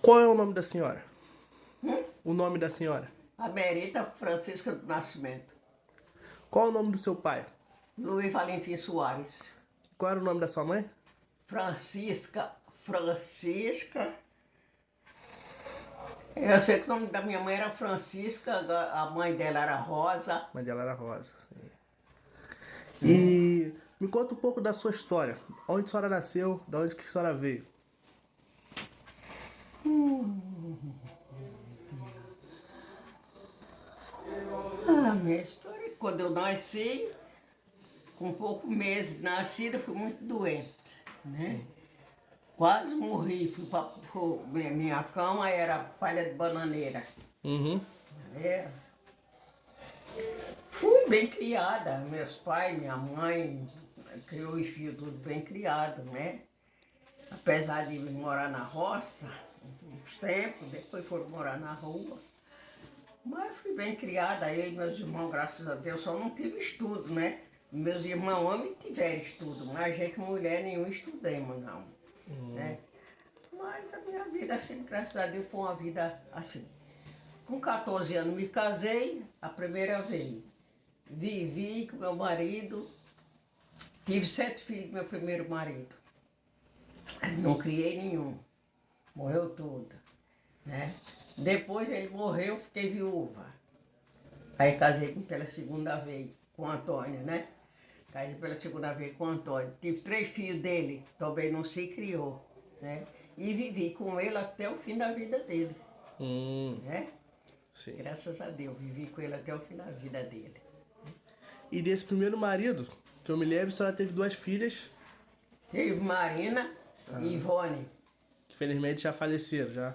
Qual é o nome da senhora? Hum? O nome da senhora? Amerita Francisca do Nascimento. Qual é o nome do seu pai? Luiz Valentim Soares. Qual era o nome da sua mãe? Francisca. Eu sei que o nome da minha mãe era Francisca, a mãe dela era Rosa. A mãe dela era Rosa. Sim. E me conta um pouco da sua história. Onde a senhora nasceu? De onde que a senhora veio? Minha história é que quando eu nasci, com poucos meses de nascida, eu fui muito doente, né? Quase morri, minha cama era palha de bananeira. Uhum. É. Fui bem criada, meus pais, minha mãe, criou os filhos tudo bem criado, né? Apesar de morar na roça, uns tempos, depois foram morar na rua. Mas fui bem criada, eu e meus irmãos, graças a Deus, só não tive estudo, né? Meus irmãos homens tiveram estudo, mas a gente, mulher, nenhum estudemos, não. Né? Mas a minha vida, assim, graças a Deus, foi uma vida assim. Com 14 anos me casei, a primeira vez. Vivi com meu marido, tive 7 filhos com meu primeiro marido. Não criei nenhum, morreu tudo, né? Depois ele morreu, fiquei viúva. Aí casei pela segunda vez com o Antônio, né? Casei pela segunda vez com o Antônio. Tive 3 filhos dele, também não se criou, né? E vivi com ele até o fim da vida dele, né? Sim. Graças a Deus, vivi com ele até o fim da vida dele. E desse primeiro marido, que eu me lembro, a senhora teve 2 filhas, Teve Marina e Ivone, que felizmente já faleceram, já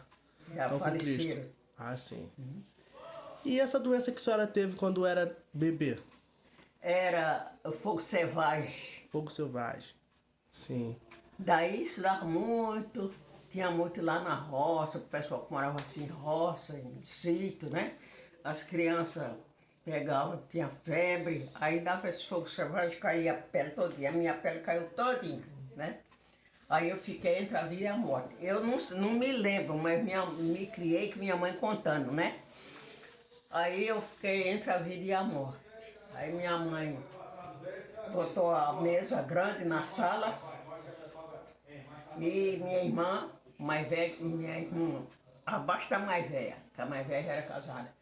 já estão com Cristo. faleceram. Ah, sim. E essa doença que a senhora teve quando era bebê? Era fogo selvagem. Fogo selvagem. Sim. Daí estudava muito, tinha muito lá na roça, o pessoal que morava assim em roça, em sítio, né? As crianças pegavam, tinha febre, aí dava esse fogo selvagem, caía a pele todinha, a minha pele caiu todinha, né? Aí eu fiquei entre a vida e a morte. Eu não me lembro, mas me criei com minha mãe contando, né? Aí eu fiquei entre a vida e a morte. Aí minha mãe botou a mesa grande na sala e minha irmã, mais velha, minha irmã, abaixo da mais velha, que a mais velha já era casada,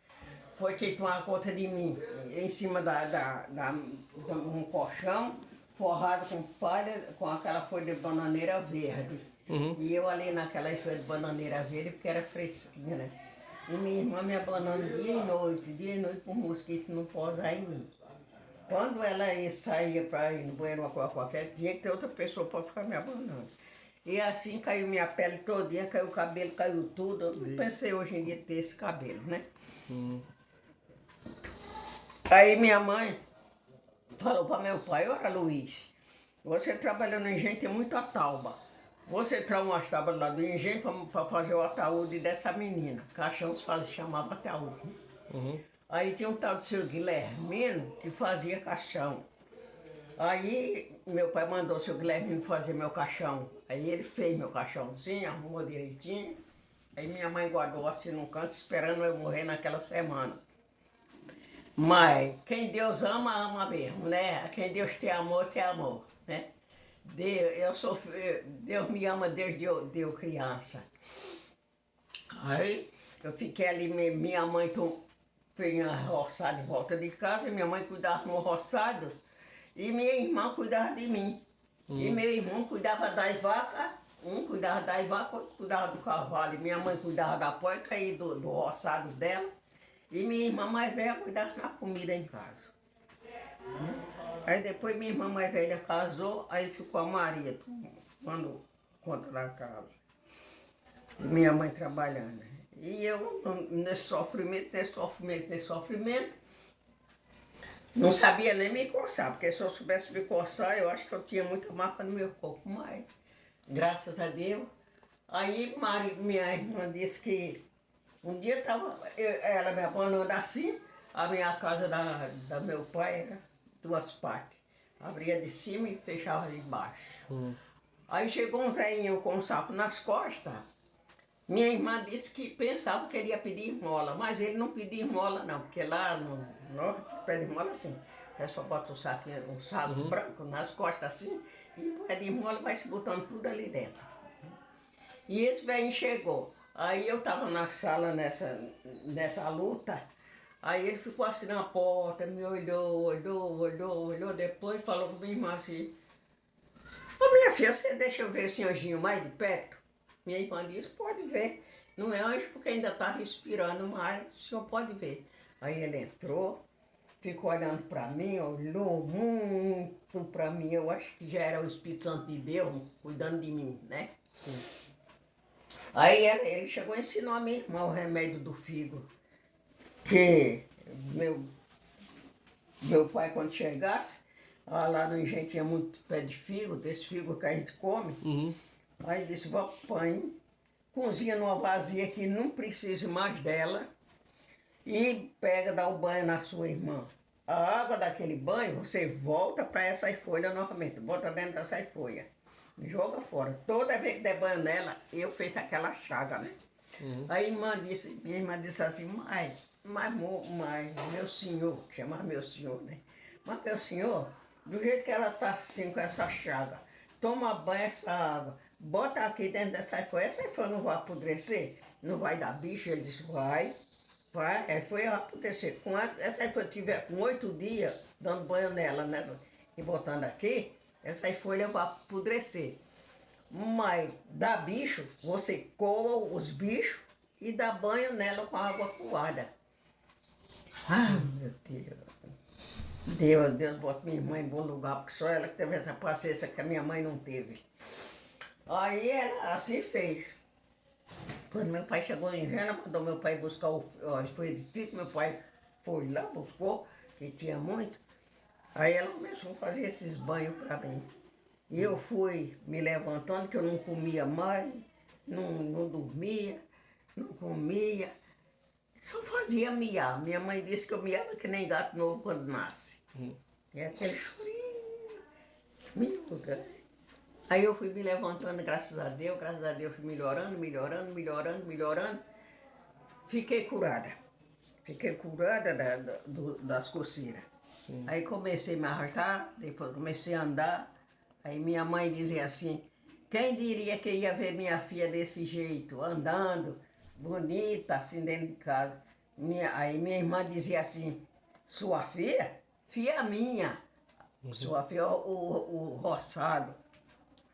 foi que tomar conta de mim, em cima de um colchão, forrado com palha, com aquela folha de bananeira verde. E eu ali naquela folha de bananeira verde, porque era fresquinha, né? E minha irmã me abanando dia e noite, por mosquito não pousar em mim. Quando ela saía para ir no banheiro uma coisa qualquer, tinha que ter outra pessoa para ficar me abanando. E assim caiu minha pele todinha, caiu o cabelo, caiu tudo. Eu não pensei hoje em dia ter esse cabelo, né? Aí minha mãe falou para meu pai: ora Luiz, você trabalhou no engenho, tem muita tauba. Você traz umas tábuas lá do engenho para fazer o ataúde dessa menina. Caixão se chamava ataúde. Aí tinha um tal do seu Guilhermino que fazia caixão. Aí meu pai mandou o seu Guilhermino fazer meu caixão. Aí ele fez meu caixãozinho, arrumou direitinho. Aí minha mãe guardou assim num canto, esperando eu morrer naquela semana. Mas quem Deus ama, ama mesmo, né? Quem Deus tem amor, né? Deus me ama desde eu criança. Aí eu fiquei ali, minha mãe fez uma roçada em volta de casa, minha mãe cuidava do roçado e minha irmã cuidava de mim. E meu irmão cuidava das vacas, um cuidava das vacas, outro cuidava do cavalo. E minha mãe cuidava da poica e do roçado dela. E minha irmã mais velha cuidava da comida em casa. Aí depois minha irmã mais velha casou, aí ficou a Maria tomando conta da casa. E minha mãe trabalhando. E eu, nesse sofrimento, não sabia nem me coçar, porque se eu soubesse me coçar, eu acho que eu tinha muita marca no meu corpo, mas graças a Deus. Aí minha irmã disse que um dia ela me abandonando assim, a minha casa da meu pai era 2 partes. Abria de cima e fechava de baixo. Aí chegou um velhinho com um saco nas costas Minha irmã disse que pensava que ele ia pedir esmola, mas ele não pedia esmola não, porque lá no norte pede esmola assim. A pessoa bota um saco branco nas costas assim, e pede esmola e vai se botando tudo ali dentro. E esse velho chegou. Aí eu estava na sala nessa luta, aí ele ficou assim na porta, me olhou, depois falou com minha irmã assim, ô minha filha, você deixa eu ver esse anjinho mais de perto? Minha irmã disse, pode ver. Não é anjo porque ainda está respirando, mas o senhor pode ver. Aí ele entrou, ficou olhando para mim, olhou muito para mim. Eu acho que já era o Espírito Santo de Deus cuidando de mim, né? Sim. Aí ele chegou e ensinou a minha irmã o remédio do figo. Que meu pai, quando chegasse, lá no engenho tinha muito pé de figo, desse figo que a gente come. Aí disse, vó, põe, cozinha numa vasilha que não precise mais dela e pega, dá o banho na sua irmã. A água daquele banho, você volta para essas folhas novamente, bota dentro dessas folhas, joga fora. Toda vez que der banho nela, eu fiz aquela chaga, né? Aí minha irmã disse assim, mas meu senhor, chamava meu senhor, né? Mas meu senhor, do jeito que ela está assim com essa chaga, toma banho essa água, bota aqui dentro dessa folha, essa folha não vai apodrecer? Não vai dar bicho? Ele disse, vai. Aí foi apodrecer. Quando essa folha tiver com 8 dias, dando banho nela e botando aqui, essa folha vai apodrecer. Mas dá bicho, você coa os bichos e dá banho nela com água coada. Ah, meu Deus. Deus bota minha irmã em bom lugar, porque só ela que teve essa paciência que a minha mãe não teve. Aí ela assim fez. Quando meu pai chegou em Gena, mandou meu pai buscar foi difícil, meu pai foi lá, buscou, que tinha muito. Aí ela começou a fazer esses banhos para mim. E eu fui me levantando, que eu não comia mais, não dormia, não comia. Só fazia miar. Minha mãe disse que eu miava que nem gato novo quando nasce. É aquele chorinho, miúda. Aí eu fui me levantando, graças a Deus, fui melhorando. Fiquei curada. Das coceiras. Sim. Aí comecei a me arrastar, depois comecei a andar. Aí minha mãe dizia assim, quem diria que ia ver minha filha desse jeito, andando, bonita, assim dentro de casa. Aí minha irmã dizia assim, sua filha? Filha minha. Sua filha, o roçado.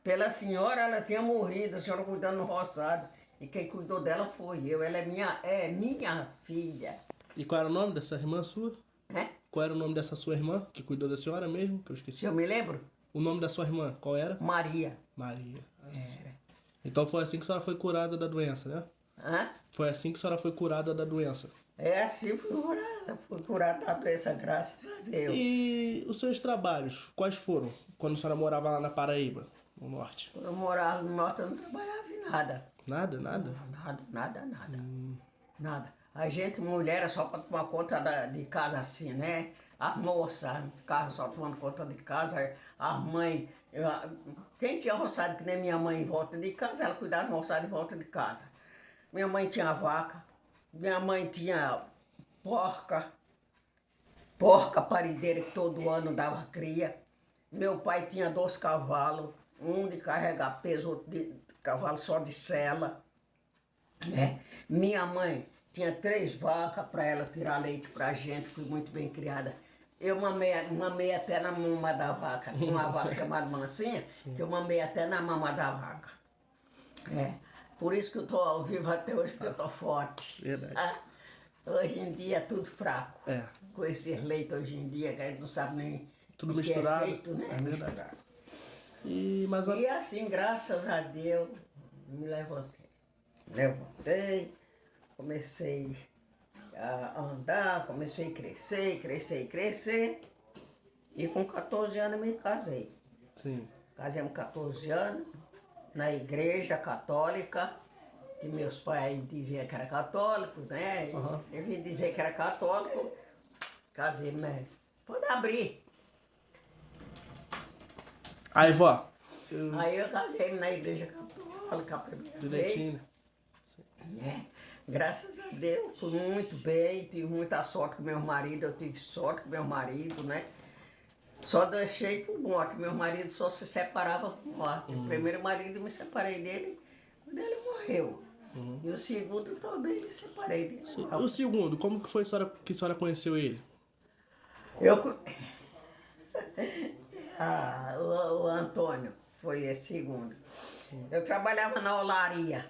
Pela senhora, ela tinha morrido, a senhora cuidando do roçado. E quem cuidou dela foi eu, ela é minha filha. E qual era o nome dessa irmã sua? É? Qual era o nome dessa sua irmã, que cuidou da senhora mesmo, que eu esqueci? Se eu me lembro? O nome da sua irmã, qual era? Maria. Maria. Assim. Então foi assim que a senhora foi curada da doença, né? Hã? Foi assim que a senhora foi curada da doença. É assim, fui curada da doença, graças a Deus. E os seus trabalhos, quais foram? Quando a senhora morava lá na Paraíba, no norte? Quando eu morava no norte, eu não trabalhava em nada. Nada? Nada. A gente, mulher, era só para tomar conta de casa assim, né? As moças ficavam só tomando conta de casa, as mães... Quem tinha roçado que nem minha mãe em volta de casa, ela cuidava do roçado em volta de casa. Minha mãe tinha vaca, minha mãe tinha porca parideira que todo ano dava cria. Meu pai tinha 2 cavalos, um de carregar peso, outro de cavalo só de sela. Né? Minha mãe tinha 3 vacas para ela tirar leite para a gente, fui muito bem criada. Eu mamei até na mama da vaca, uma vaca chamada Mansinha, que eu mamei até na mama da vaca. É. Por isso que eu estou vivo até hoje, porque eu estou forte. Verdade. Hoje em dia é tudo fraco. É. Com esses leitos hoje em dia, que a gente não sabe nem Tudo o que misturado. é feito, né? É verdade. Misturado. Mas E assim, graças a Deus, me levantei, comecei a andar, comecei a crescer. E com 14 anos me casei. Sim. Casei com 14 anos, na igreja católica, que meus pais diziam que era católico, né? Eu vim dizer que era católico, casei, né? Pode abrir. Aí, vó. Aí eu casei na igreja católica a primeira Direitinho. vez. Né? Graças a Deus, fui muito bem, tive muita sorte com meu marido, eu tive sorte com meu marido, né? Só deixei por morte, meu marido só se separava por morte. O primeiro marido eu me separei dele quando ele morreu. E o segundo também me separei dele. E o segundo, como que foi que a senhora conheceu ele? Eu, o Antônio foi esse segundo. Eu trabalhava na olaria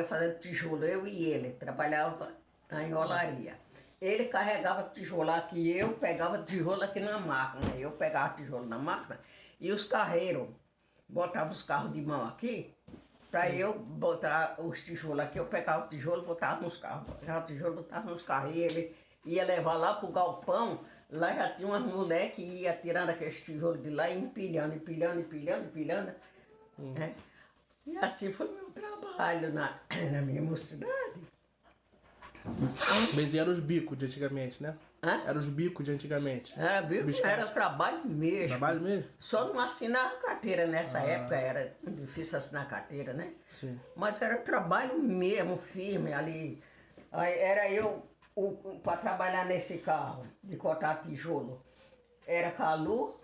fazendo tijolo, eu e ele, trabalhava em olaria. Ele carregava tijolo aqui, eu pegava tijolo aqui na máquina, eu pegava tijolo na máquina e os carreiros botavam os carros de mão aqui, para eu botar os tijolos aqui, eu pegava o tijolo e botava nos carros, pegava o tijolo e botava nos carros, e ele ia levar lá pro galpão, lá já tinha umas mulheres que ia tirando aqueles tijolos de lá e empilhando, né? E assim foi meu trabalho na minha mocidade. Mas eram os bicos de antigamente, né? Hã? Eram os bicos de antigamente. Era, viu? Era trabalho mesmo. Trabalho mesmo? Só não assinava carteira nessa época, era difícil assinar carteira, né? Sim. Mas era trabalho mesmo, firme ali. Aí era eu para trabalhar nesse carro de cortar tijolo. Era Calu,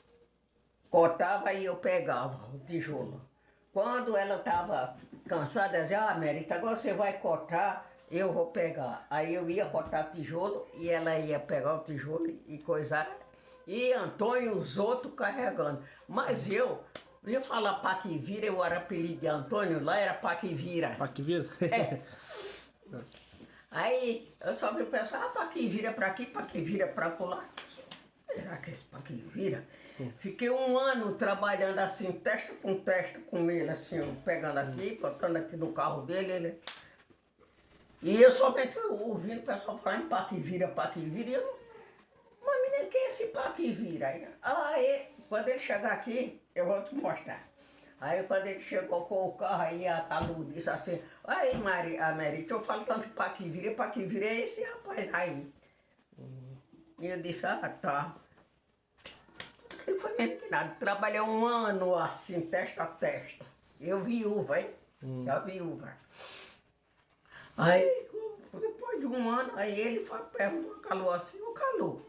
cortava e eu pegava o tijolo. Quando ela estava cansada, ela dizia, Mérita, agora você vai cortar, eu vou pegar. Aí eu ia cortar tijolo e ela ia pegar o tijolo e coisar. E Antônio, os outros carregando. Mas eu ia falar Paquivira, eu era apelido de Antônio, lá era Paquivira. Paquivira? É. Aí eu só vi o pessoal, Paquivira pra aqui, Paquivira pra lá. Será que esse Paquivira? Fiquei um ano trabalhando assim, testa com ele, assim, eu pegando aqui, botando aqui no carro dele, ele... E eu somente ouvindo o pessoal falar em Paquivira, e eu não... Mas menina, quem é esse Paquivira? Aí, quando ele chegar aqui, eu vou te mostrar. Aí quando ele chegou com o carro, aí a Calu disse assim, aí Mérito, eu falo tanto Paquivira é esse rapaz aí. E eu disse, tá. Ele foi mesmo que nada, trabalhei um ano assim, testa a testa. Eu viúva, hein? Já viúva. Aí, depois de um ano, aí ele foi perguntou a Calu assim, ô Calu,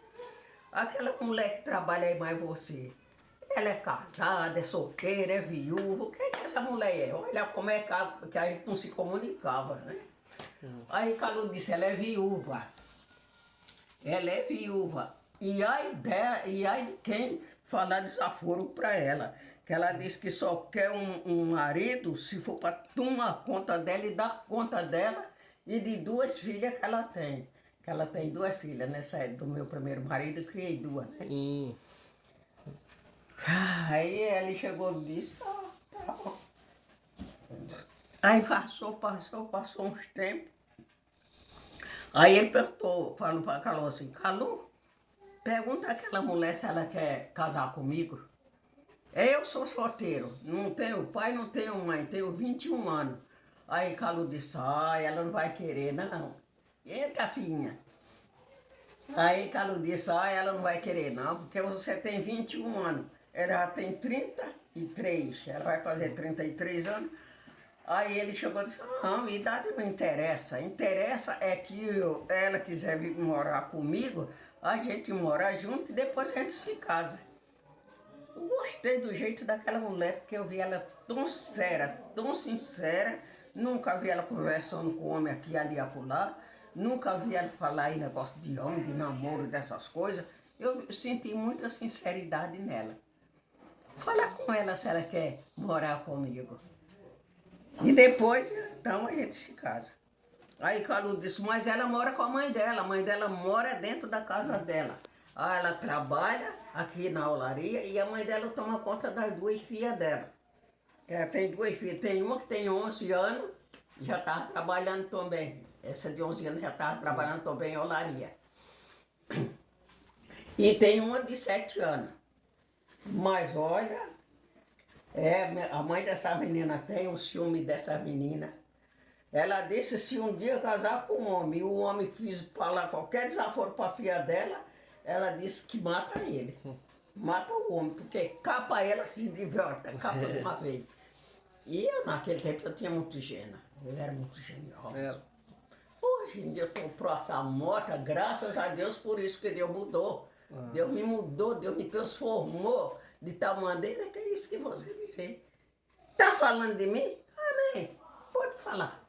aquela mulher que trabalha aí mais você, ela é casada, é solteira, é viúva, o que é que essa mulher é? Olha como é que a gente não se comunicava, né? Aí Calu disse, ela é viúva. Ela é viúva. E aí dela, e aí de quem falar desaforo para ela. Que ela disse que só quer um marido se for para tomar conta dela e dar conta dela e de 2 filhas que ela tem. Que ela tem 2 filhas, nessa época do meu primeiro marido, eu criei 2, né? Aí ele chegou e disse, tá bom. Aí passou uns tempos. Aí ele perguntou, falou para Calu assim, Calu, pergunta àquela mulher se ela quer casar comigo. Eu sou solteiro, não tenho pai, não tenho mãe, tenho 21 anos. Aí Calu disse, ela não vai querer, não. Eita, filhinha. Aí Calu disse, ela não vai querer, não, porque você tem 21 anos. Ela já tem 33, ela vai fazer 33 anos. Aí ele chegou e disse, não, idade não interessa. Interessa é que ela quiser vir morar comigo, a gente mora junto e depois a gente se casa. Eu gostei do jeito daquela mulher, porque eu vi ela tão séria, tão sincera. Nunca vi ela conversando com homem aqui, ali, acolá. Nunca vi ela falar em negócio de homem, de namoro, dessas coisas. Eu senti muita sinceridade nela. Fala com ela se ela quer morar comigo. E depois, então, a gente se casa. Aí Calu disse, mas ela mora com a mãe dela mora dentro da casa dela. Aí ela trabalha aqui na olaria e a mãe dela toma conta das 2 filhas dela. Ela tem 2 filhas, tem uma que tem 11 anos, já estava trabalhando também. Essa de 11 anos já estava trabalhando também em olaria. E tem uma de 7 anos. Mas olha, a mãe dessa menina tem um ciúme dessa menina. Ela disse se um dia casar com um homem e o homem falar qualquer desaforo para a filha dela, ela disse que mata ele. Mata o homem, porque capa ela se diverte, capa de uma vez. E eu, naquele tempo eu tinha muito higiene. Ele era muito generoso. Era. Hoje em dia eu estou próximo à morte, graças a Deus por isso, porque Deus mudou. Deus me mudou, Deus me transformou de tal maneira que é isso que você me fez. Está falando de mim? Amém. Pode falar.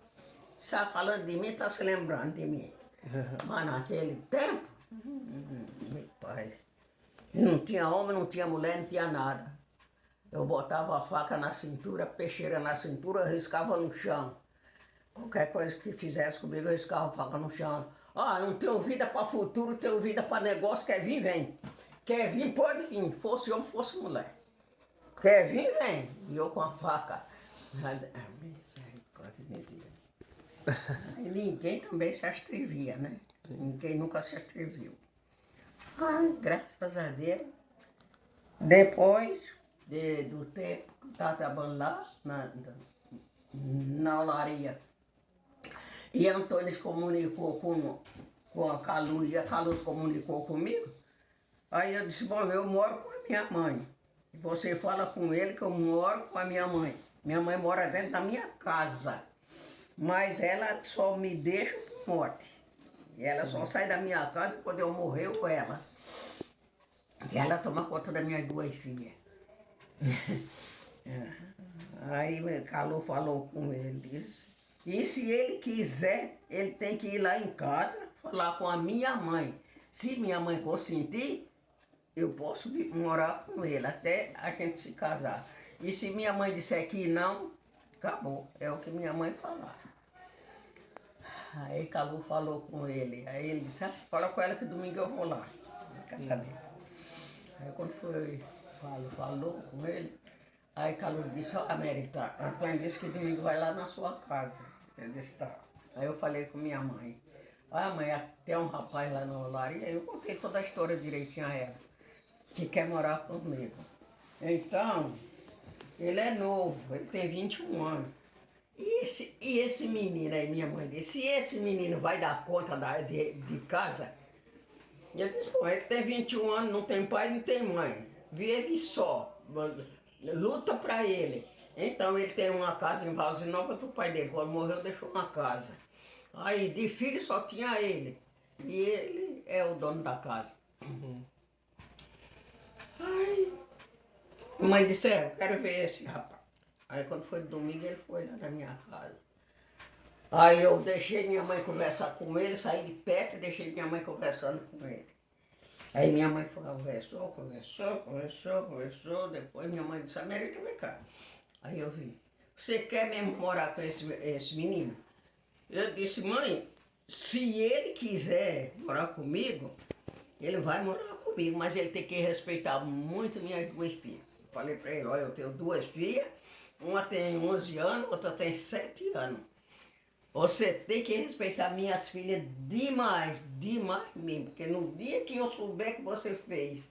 Está falando de mim, está se lembrando de mim. Mas naquele tempo, meu pai, não tinha homem, não tinha mulher, não tinha nada. Eu botava a faca na cintura, peixeira na cintura, riscava no chão. Qualquer coisa que fizesse comigo, eu riscava a faca no chão. Ah, não tenho vida para futuro, tenho vida para negócio, quer vir, vem. Quer vir, pode vir, fosse homem, fosse mulher. Quer vir, vem. E eu com a faca. Misericórdia, meu Deus. E ninguém também se atrevia, né? Ninguém nunca se atreviu. Ai, graças a Deus. Depois do tempo que eu estava trabalhando lá na olaria, e Antônio se comunicou com a Calu, e a Calu se comunicou comigo. Aí eu disse, bom, eu moro com a minha mãe. E você fala com ele que eu moro com a minha mãe. Minha mãe mora dentro da minha casa. Mas ela só me deixa por morte. E ela só sai da minha casa quando eu morrer ou ela. E ela toma conta das minhas duas filhas. Aí Calu falou com ele, disse, e se ele quiser, ele tem que ir lá em casa, falar com a minha mãe. Se minha mãe consentir, eu posso morar com ele até a gente se casar. E se minha mãe disser que não, acabou. É o que minha mãe falar. Aí Calu falou com ele. Aí ele disse, fala com ela que domingo eu vou lá. Na casa dele. Aí quando foi, falou com ele, aí Calu disse, ó, América, Antônio disse que domingo vai lá na sua casa. Eu disse, tá. Aí eu falei com minha mãe. Ah, mãe, tem um rapaz lá na olaria, eu contei toda a história direitinho a ela, que quer morar comigo. Então, ele é novo, ele tem 21 anos. E esse menino aí, minha mãe disse, se esse menino vai dar conta de casa, eu disse, pô, ele tem 21 anos, não tem pai, não tem mãe, vive só, luta pra ele. Então ele tem uma casa em Valzinho Nova que o pai dele, quando morreu, deixou uma casa. Aí de filho só tinha ele, e ele é o dono da casa. Aí a mãe disse, eu quero ver esse rapaz. Aí quando foi domingo, ele foi lá na minha casa. Aí eu deixei minha mãe conversar com ele, saí de perto e deixei minha mãe conversando com ele. Aí minha mãe conversou, depois minha mãe disse, América, vem cá. Aí eu vi, você quer mesmo morar com esse menino? Eu disse, mãe, se ele quiser morar comigo, ele vai morar comigo, mas ele tem que respeitar muito minhas duas filhas. Eu falei para ele, olha, eu tenho duas filhas, uma tem 11 anos, outra tem 7 anos. Você tem que respeitar minhas filhas demais, demais mesmo, porque no dia que eu souber que você fez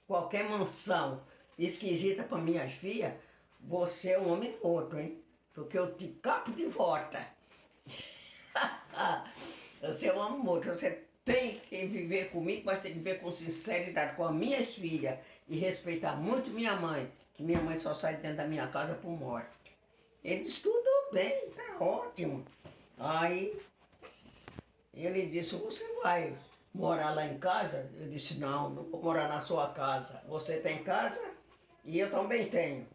qualquer mansão esquisita para minhas filhas, você é um homem morto, hein? Porque eu te capo de volta. Você é um homem morto, você tem que viver comigo, mas tem que viver com sinceridade com as minhas filhas e respeitar muito minha mãe, que minha mãe só sai dentro da minha casa por morte. Ele disse, tudo bem, tá ótimo. Aí ele disse, você vai morar lá em casa? Eu disse, não vou morar na sua casa. Você tem casa? E eu também tenho.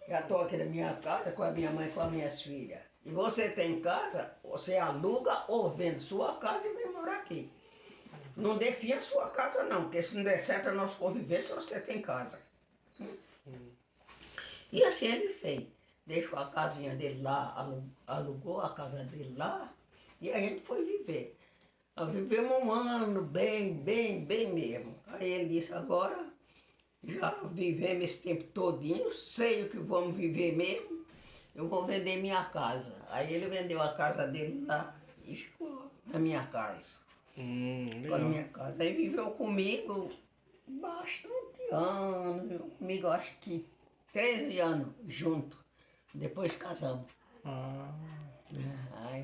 Já estou aqui na minha casa com a minha mãe e com as minhas filhas. E você tem casa, você aluga ou vende sua casa e vem morar aqui. Não defia a sua casa não, porque se não der certo a nossa convivência, você tem casa. E assim ele fez. Deixou a casinha dele lá, alugou a casa dele lá e a gente foi viver. Vivemos um ano bem mesmo. Aí ele disse, agora já vivemos esse tempo todinho, sei o que vamos viver mesmo, eu vou vender minha casa. Aí ele vendeu a casa dele lá e ficou na minha casa. Ficou na minha casa. Aí viveu comigo bastante anos, viveu comigo acho que 13 anos junto. Depois casamos. Aí